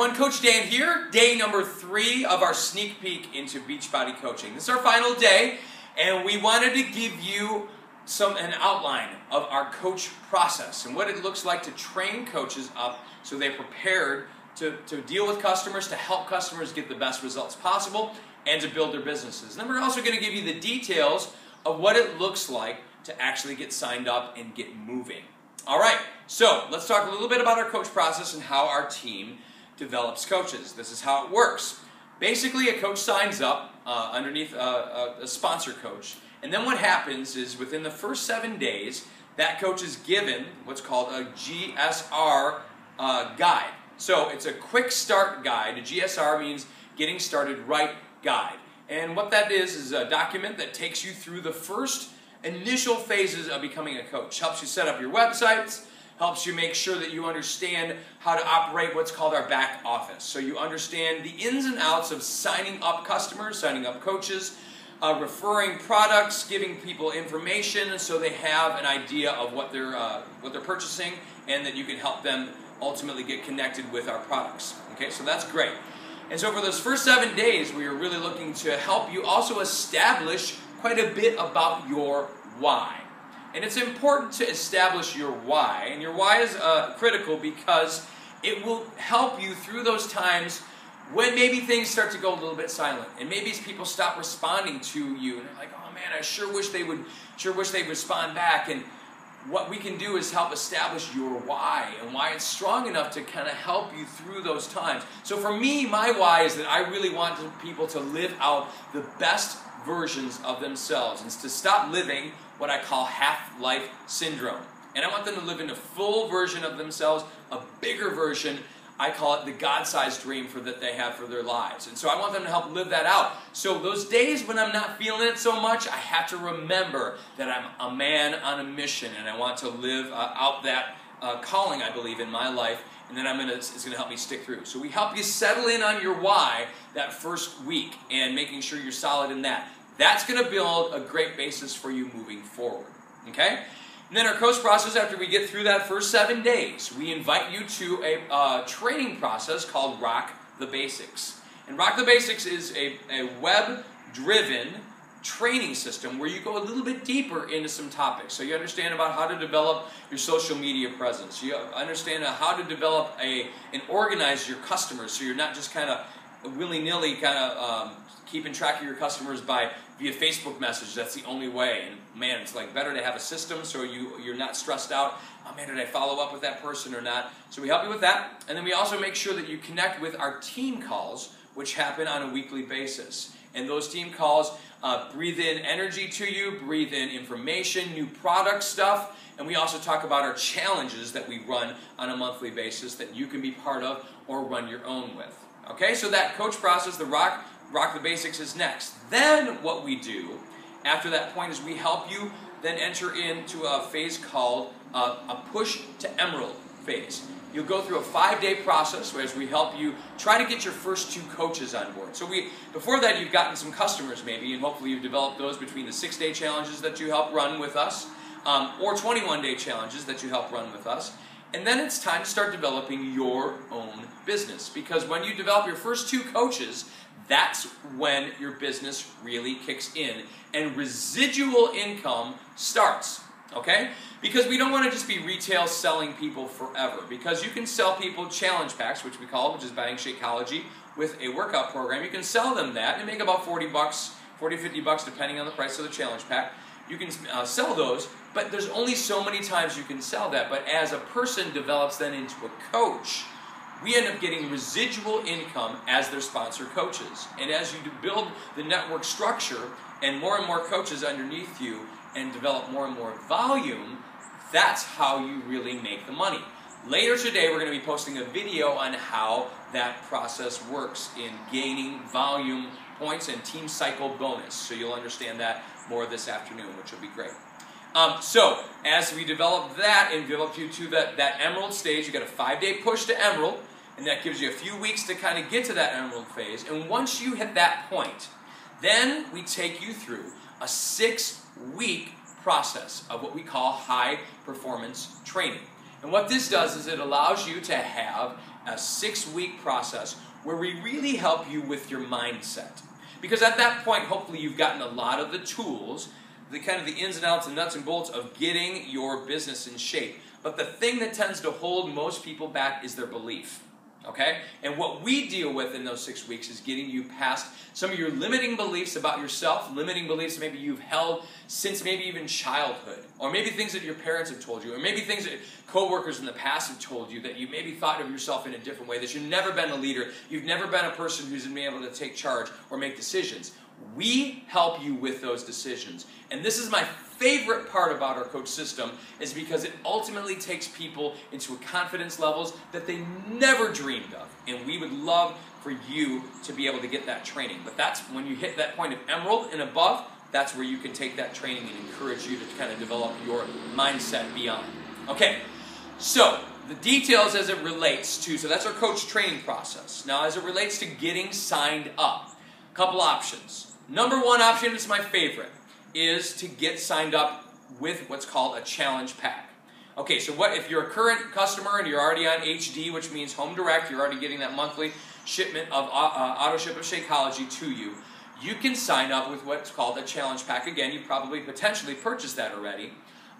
everyone, Coach Dan here, day number 3 of our sneak peek into Beachbody coaching. This is our final day, and we wanted to give you an outline of our coach process and what it looks like to train coaches up so they're prepared to deal with customers, to help customers get the best results possible, and to build their businesses. And then we're also going to give you the details of what it looks like to actually get signed up and get moving. All right, so let's talk a little bit about our coach process and how our team develops coaches. This is how it works. Basically, a coach signs up underneath a sponsor coach, and then what happens is within the first 7 days, that coach is given what's called a GSR guide. So it's a quick start guide. A GSR means getting started right guide. And what that is a document that takes you through the first initial phases of becoming a coach. Helps you set up your websites, helps you make sure that you understand how to operate what's called our back office. So you understand the ins and outs of signing up customers, signing up coaches, referring products, giving people information so they have an idea of what they're purchasing, and that you can help them ultimately get connected with our products. Okay, so that's great. And so for those first 7 days, we are really looking to help you also establish quite a bit about your why. And it's important to establish your why, and your why is critical because it will help you through those times when maybe things start to go a little bit silent, and maybe people stop responding to you, and they're like, "Oh man, I sure wish they'd respond back." And what we can do is help establish your why and why it's strong enough to kind of help you through those times. So for me, my why is that I really want people to live out the best versions of themselves and to stop living what I call half-life syndrome. And I want them to live in a full version of themselves, a bigger version. I call it the God-sized dream that they have for their lives. And so I want them to help live that out. So those days when I'm not feeling it so much, I have to remember that I'm a man on a mission, and I want to live out that calling I believe in my life, and then it's going to help me stick through. So we help you settle in on your why that first week and making sure you're solid in that. That's going to build a great basis for you moving forward. Okay? And then our coach process, after we get through that first 7 days, we invite you to a training process called Rock the Basics. And Rock the Basics is a web-driven training system where you go a little bit deeper into some topics. So you understand about how to develop your social media presence. You understand how to develop and organize your customers so you're not just kind of willy-nilly kind of keeping track of your customers via Facebook message. That's the only way. And man, it's like better to have a system so you're not stressed out. Oh man, did I follow up with that person or not? So we help you with that. And then we also make sure that you connect with our team calls, which happen on a weekly basis. And those team calls breathe in energy to you, breathe in information, new product stuff. And we also talk about our challenges that we run on a monthly basis that you can be part of or run your own with. Okay, so that coach process, the Rock the Basics, is next. Then what we do after that point is we help you then enter into a phase called a Push to Emerald phase. You'll go through a 5-day process where we help you try to get your first 2 coaches on board. So before that, you've gotten some customers maybe, and hopefully you've developed those between the 6-day challenges that you help run with us, or 21-day challenges that you help run with us. And then it's time to start developing your own business. Because when you develop your first 2 coaches, that's when your business really kicks in and residual income starts. Okay? Because we don't want to just be retail selling people forever. Because you can sell people challenge packs, which is buying Shakeology with a workout program. You can sell them that and make about $40, $50 depending on the price of the challenge pack. You can sell those, but there's only so many times you can sell that. But as a person develops then into a coach, we end up getting residual income as their sponsor coaches. And as you build the network structure and more coaches underneath you and develop more and more volume, that's how you really make the money. Later today, we're going to be posting a video on how that process works in gaining volume points and team cycle bonus. So you'll understand that more this afternoon, which will be great. So as we develop that and develop you to that Emerald stage, you got a 5-day push to Emerald, and that gives you a few weeks to kind of get to that Emerald phase. And once you hit that point, then we take you through a 6-week process of what we call high performance training. And what this does is it allows you to have a 6-week process where we really help you with your mindset. Because at that point, hopefully you've gotten a lot of the tools, the kind of the ins and outs and nuts and bolts of getting your business in shape. But the thing that tends to hold most people back is their belief. Okay? And what we deal with in those 6 weeks is getting you past some of your limiting beliefs about yourself, limiting beliefs maybe you've held since maybe even childhood, or maybe things that your parents have told you, or maybe things that coworkers in the past have told you that you maybe thought of yourself in a different way, that you've never been a leader, you've never been a person who's been able to take charge or make decisions. We help you with those decisions. And this is my favorite part about our coach system, is because it ultimately takes people into a confidence levels that they never dreamed of. And we would love for you to be able to get that training. But that's when you hit that point of emerald and above, that's where you can take that training and encourage you to kind of develop your mindset beyond. Okay, so the details as it relates to, so that's our coach training process. Now as it relates to getting signed up, a couple options. Number one option, is my favorite, is to get signed up with what's called a challenge pack. Okay, so what if you're a current customer and you're already on HD, which means home direct, you're already getting that monthly shipment of auto ship of Shakeology to you, you can sign up with what's called a challenge pack. Again, you probably potentially purchased that already.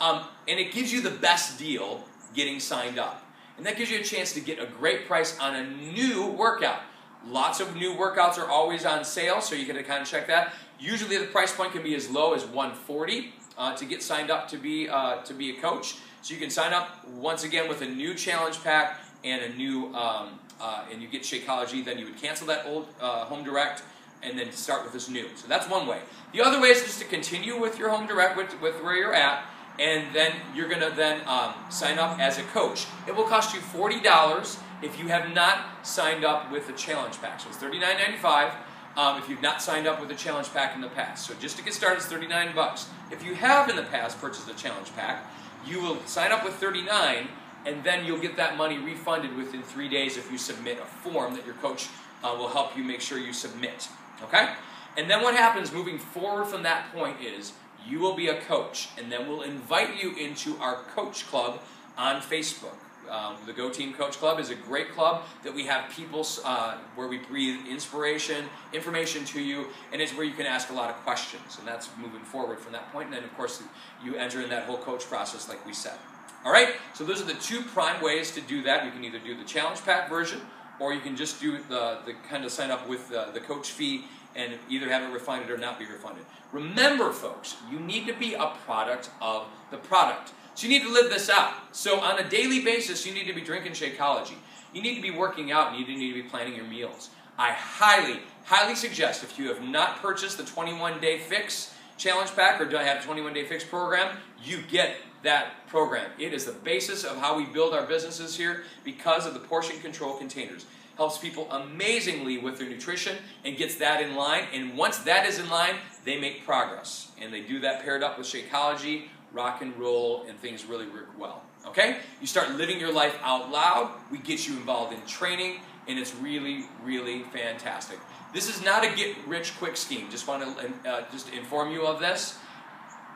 And it gives you the best deal getting signed up. And that gives you a chance to get a great price on a new workout. Lots of new workouts are always on sale, so you can kind of check that. Usually the price point can be as low as $140 to get signed up to be a coach. So you can sign up once again with a new challenge pack and a new and you get Shakeology. Then you would cancel that old home direct and then start with this new. So that's one way. The other way is just to continue with your home direct with where you're at, and then you're going to then sign up as a coach. It will cost you $40 if you have not signed up with the challenge pack. So it's $39.95 if you've not signed up with the challenge pack in the past. So just to get started, it's $39. If you have in the past purchased a challenge pack, you will sign up with $39, and then you'll get that money refunded within 3 days if you submit a form that your coach will help you make sure you submit. Okay? And then what happens moving forward from that point is you will be a coach, and then we'll invite you into our coach club on Facebook. The Go Team Coach Club is a great club that we have people where we breathe inspiration, information to you, and it's where you can ask a lot of questions. And that's moving forward from that point. And then, of course, you enter in that whole coach process like we said. All right? So those are the two prime ways to do that. You can either do the challenge pack version, or you can just do the kind of sign up with the coach fee and either have it refunded or not be refunded. Remember, folks, you need to be a product of the product. So you need to live this out. So on a daily basis, you need to be drinking Shakeology. You need to be working out, and you need to be planning your meals. I highly, highly suggest, if you have not purchased the 21-Day Fix Challenge Pack or don't have a 21-Day Fix program, you get that program. It is the basis of how we build our businesses here because of the portion control containers. Helps people amazingly with their nutrition and gets that in line. And once that is in line, they make progress. And they do that paired up with Shakeology, rock and roll, and things really work well. Okay? You start living your life out loud. We get you involved in training, and it's really, really fantastic. This is not a get-rich-quick scheme. Just want to just inform you of this.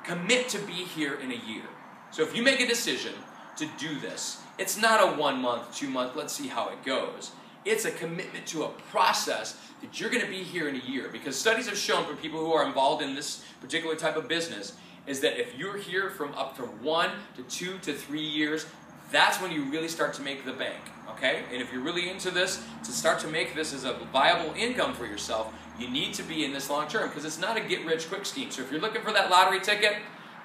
Commit to be here in a year. So if you make a decision to do this, it's not a 1 month, 2 month, let's see how it goes. It's a commitment to a process that you're going to be here in a year. Because studies have shown for people who are involved in this particular type of business is that if you're here from up to 1 to 2 to 3 years, that's when you really start to make the bank. Okay? And if you're really into this, to start to make this as a viable income for yourself, you need to be in this long term because it's not a get-rich-quick scheme. So if you're looking for that lottery ticket,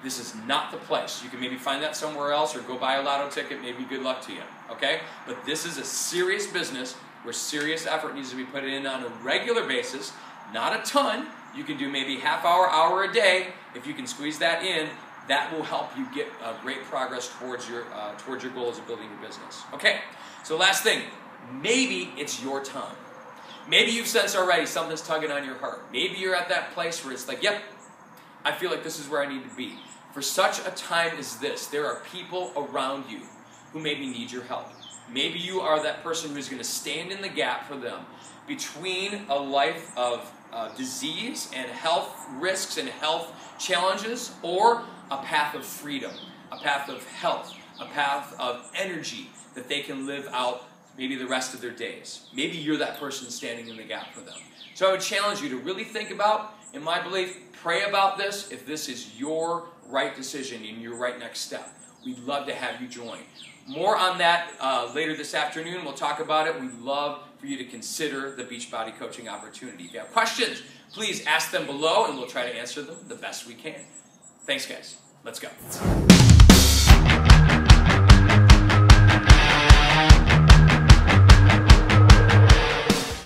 this is not the place. You can maybe find that somewhere else or go buy a lotto ticket. Maybe good luck to you. Okay? But this is a serious business where serious effort needs to be put in on a regular basis, not a ton. You can do maybe half hour, hour a day. If you can squeeze that in, that will help you get great progress towards your goals of building your business. Okay, so last thing, maybe it's your time. Maybe you've sensed already something's tugging on your heart. Maybe you're at that place where it's like, yep, I feel like this is where I need to be. For such a time as this, there are people around you who maybe need your help. Maybe you are that person who's going to stand in the gap for them between a life of disease and health risks and health challenges, or a path of freedom, a path of health, a path of energy that they can live out maybe the rest of their days. Maybe you're that person standing in the gap for them. So I would challenge you to really think about, in my belief, pray about this if this is your right decision and your right next step. We'd love to have you join. More on that later this afternoon. We'll talk about it. We'd love for you to consider the Beachbody coaching opportunity. If you have questions, please ask them below and we'll try to answer them the best we can. Thanks, guys. Let's go.